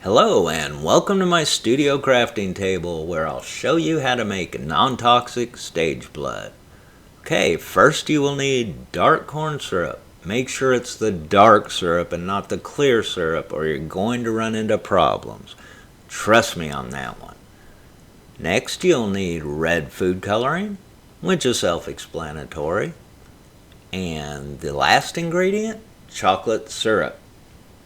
Hello and welcome to my studio crafting table where I'll show you how to make non-toxic stage blood. Okay, first you will need dark corn syrup. Make sure it's the dark syrup and not the clear syrup or you're going to run into problems. Trust me on that one. Next you'll need red food coloring, which is self-explanatory. And the last ingredient, chocolate syrup,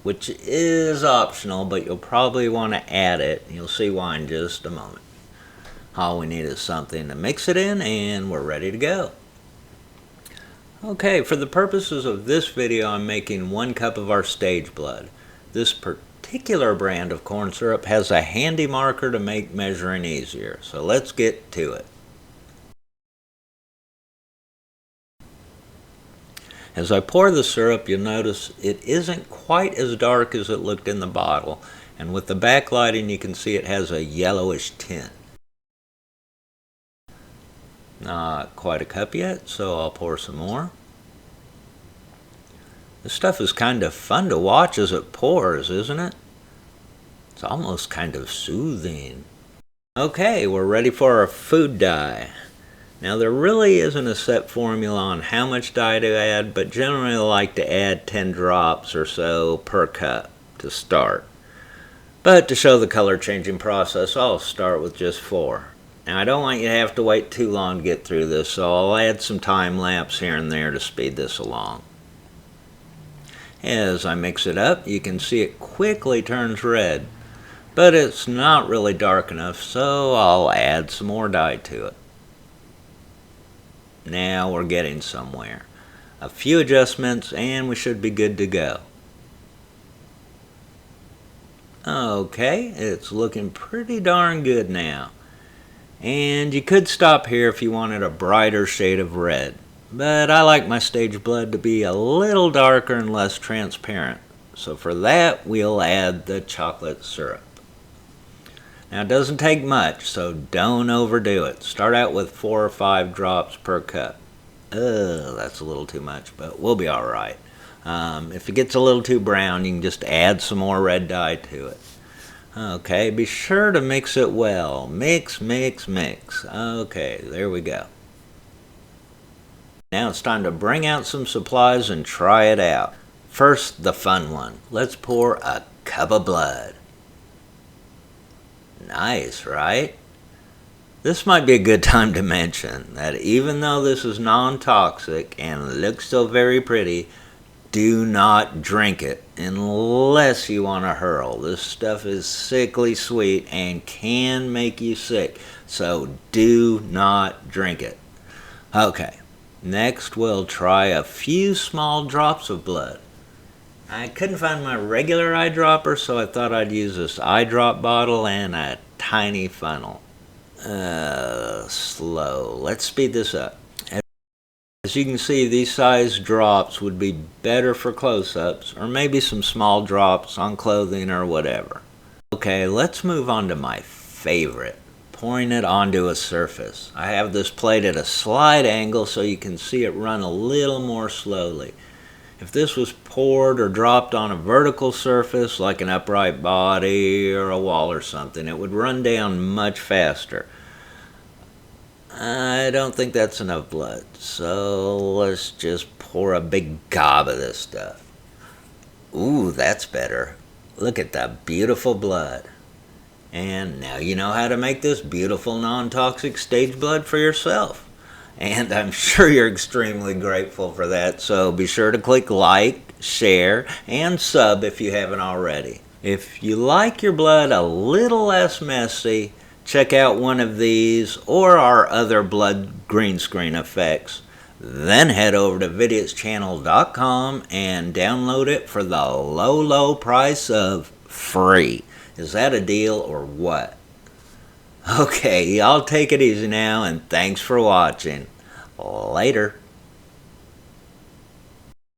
which is optional, but you'll probably want to add it. You'll see why in just a moment. All we need is something to mix it in and we're ready to go. Okay, for the purposes of this video, I'm making 1 cup of our stage blood. This particular brand of corn syrup has a handy marker to make measuring easier, so let's get to it. As I pour the syrup, you'll notice it isn't quite as dark as it looked in the bottle, and with the backlighting you can see it has a yellowish tint. Not quite a cup yet, so I'll pour some more. This stuff is kind of fun to watch as it pours, isn't it? It's almost kind of soothing. Okay, we're ready for our food dye. Now there really isn't a set formula on how much dye to add, but generally I like to add 10 drops or so per cup to start. But to show the color changing process, I'll start with just 4. Now I don't want you to have to wait too long to get through this, so I'll add some time lapse here and there to speed this along. As I mix it up, you can see it quickly turns red, but it's not really dark enough, so I'll add some more dye to it. Now we're getting somewhere. A few adjustments and we should be good to go. Okay, it's looking pretty darn good now. And you could stop here if you wanted a brighter shade of red. But I like my stage blood to be a little darker and less transparent. So for that, we'll add the chocolate syrup. Now it doesn't take much, so don't overdo it. Start out with 4 or 5 drops per cup. That's a little too much, but we'll be alright. If it gets a little too brown, you can just add some more red dye to it. Okay, be sure to mix it well. Mix, mix, mix. Okay, there we go. Now it's time to bring out some supplies and try it out. First, the fun one. Let's pour a cup of blood. Nice, right? This might be a good time to mention that even though this is non-toxic and looks so very pretty, do not drink it unless you want to hurl. This stuff is sickly sweet and can make you sick, so do not drink it. Okay, next we'll try a few small drops of blood. I couldn't find my regular eyedropper, so I thought I'd use this eyedrop bottle and a tiny funnel. Slow. Let's speed this up. As you can see, these size drops would be better for close-ups, or maybe some small drops on clothing or whatever. Okay, let's move on to my favorite, pouring it onto a surface. I have this plate at a slight angle so you can see it run a little more slowly. If this was poured or dropped on a vertical surface like an upright body or a wall or something, it would run down much faster. I don't think that's enough blood, so let's just pour a big gob of this stuff. Ooh, that's better. Look at the beautiful blood. And now you know how to make this beautiful non-toxic stage blood for yourself. And I'm sure you're extremely grateful for that, so be sure to click like, share, and sub if you haven't already. If you like your blood a little less messy, check out one of these or our other blood green screen effects. Then head over to vidiots.com and download it for the low, low price of free. Is that a deal or what? Okay, y'all take it easy now, and thanks for watching. Later.